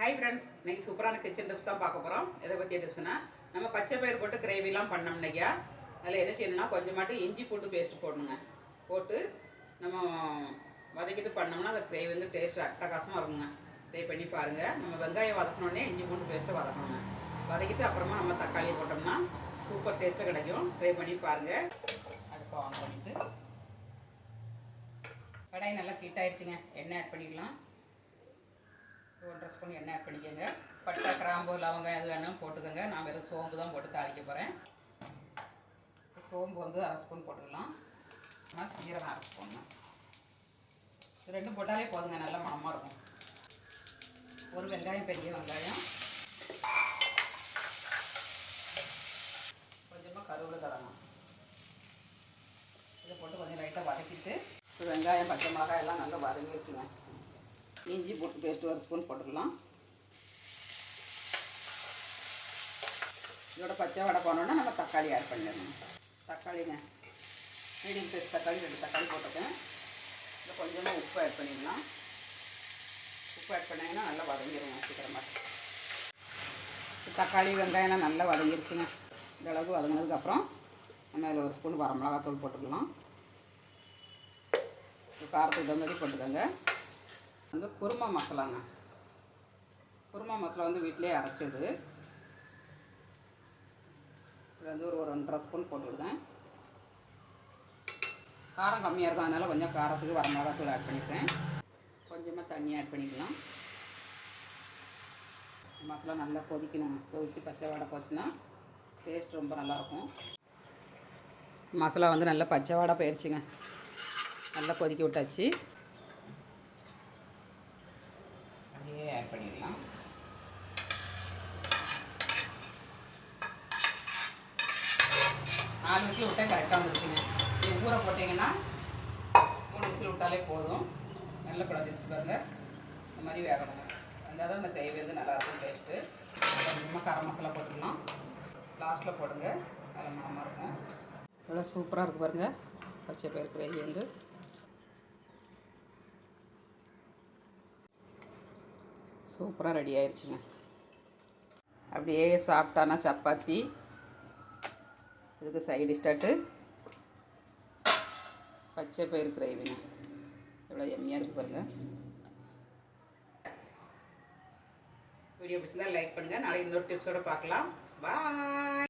Hi friends, இன்றைக்கி சூப்பரான kitchen tips தான் பார்க்க போகிறோம். எதை பற்றிய டிப்ஸ்னா, நம்ம பச்சை பயிர் போட்டு கிரேவிலாம் பண்ணோம்னையா அதில் என்ன செய்யணும்னா கொஞ்சமாட்டு இஞ்சி பூண்டு பேஸ்ட் போடணுங்க. போட்டு நம்ம வதக்கிட்டு பண்ணோம்னா அந்த கிரேவி வந்து டேஸ்ட் அட்டகாசமாக இருக்குங்க. ட்ரை பண்ணி பாருங்கள். நம்ம வெங்காயம் வதக்கணுன்னே இஞ்சி பூண்டு பேஸ்ட்டை வதக்கணுங்க. வதக்கிட்டு அப்புறமா நம்ம தக்காளி போட்டோம்னா சூப்பர் டேஸ்ட்டாக கிடைக்கும். ட்ரை பண்ணி பாருங்கள். அடுப்பை ஆன் பண்ணிவிட்டு கடாய் நல்லா ஹீட் ஆயிடுச்சுங்க. எண்ணெய் ஆட் பண்ணிக்கலாம். 1 ஸ்பூன் எண்ணெய் ஆட் பண்ணிக்கோங்க. பட்டை, கிராம்பு, லவங்கம் எது வேணாலும் போட்டுக்கோங்க. நான் வெறும் சோம்பு தான் போட்டு தாளிக்க போகிறேன். சோம்பு வந்து 1/2 ஸ்பூன் போட்டுக்கலாம். சீரகம் 1/2 ஸ்பூன். இது ரெண்டும் போட்டாலே போதுங்க, நல்லா மணமாக இருக்கும். ஒரு வெங்காயம், பெரிய வெங்காயம், கொஞ்சமாக கருவேப்பிலை தரணும். இதை போட்டு கொஞ்சம் லைட்டாக வதக்கிட்டு வெங்காயம், பச்சை மிளகாய் எல்லாம் நல்லா வதங்கி வச்சுங்க. இஞ்சி பூண்டு பேஸ்ட் 1 ஸ்பூன் போட்டுக்கலாம். இதோட பச்சை வடை போனோன்னா நம்ம தக்காளி ஆட் பண்ணிடணும். தக்காளிங்க மீடியம் சைஸ் தக்காளி 2 தக்காளி போட்டுக்கேன். இதில் கொஞ்சமாக உப்பு ஆட் பண்ணிடலாம். உப்பு ஆட் பண்ணிங்கன்னா நல்லா வதங்கிடுங்க சீக்கிரமாக. தக்காளி வெங்காயம்லாம் நல்லா வதங்கிருச்சுங்க. இந்த அளவுக்கு வதங்கினதுக்கப்புறம் நம்ம இதில் 1 ஸ்பூன் வரமிளகாத்தூள் போட்டுக்கலாம். காரத்துக்கு தகுந்த மாதிரி போட்டுக்கோங்க. வந்து குருமா மசாலாங்க. குருமா மசாலா வந்து வீட்டிலே அரைச்சது. இதில் வந்து ஒரு 1.5 ஸ்பூன் போட்டுவிடுங்க. காரம் கம்மியாக இருக்கும், அதனால் கொஞ்சம் காரத்துக்கு வரமிளகாத்தூள் ஆட் பண்ணிக்கிறேன். கொஞ்சமாக தண்ணி ஆட் பண்ணிக்கலாம். மசாலா நல்லா கொதிக்கணும். கொதித்து பச்சை வாடை போச்சுன்னா டேஸ்ட் ரொம்ப நல்லாயிருக்கும். மசாலா வந்து நல்லா பச்சை வாடை போயிடுச்சுங்க. நல்லா கொதிக்க விட்டாச்சு. ஆட் பண்ணிடலாம். நாலு விசில் விட்டால் கரெக்டாக வந்துருச்சுங்க. இது ஊற போட்டிங்கன்னா 3 விசில் விட்டாலே போதும். நல்லா குழஞ்சிருச்சு பாருங்கள். இந்த மாதிரி வேகணும். வந்தால் தான் இந்த கிரேவி வந்து நல்லாயிருக்கும் டேஸ்ட்டு. கொஞ்சமாக கரம் மசாலா போட்டுக்கலாம். லாஸ்ட்டில் போடுங்க, நல்லா மணமாக இருக்கும். எவ்வளோ சூப்பராக இருக்குது பாருங்கள். பச்சை பயிர் கிரேவி வந்து சூப்பராக ரெடி ஆயிடுச்சுங்க. அப்படியே சாப்பிட்டானா சப்பாத்தி, இதுக்கு சைடு ஸ்டார்ட்டு பச்சை பயிர் கிரேவிங்க. எவ்வளோ எம்மியாக இருக்குது பாருங்கள். வீடியோ பிடிச்சிருந்தா லைக் பண்ணுங்கள். நாளைக்கு இன்னொரு டிப்ஸோடு பார்க்கலாம். பாய்.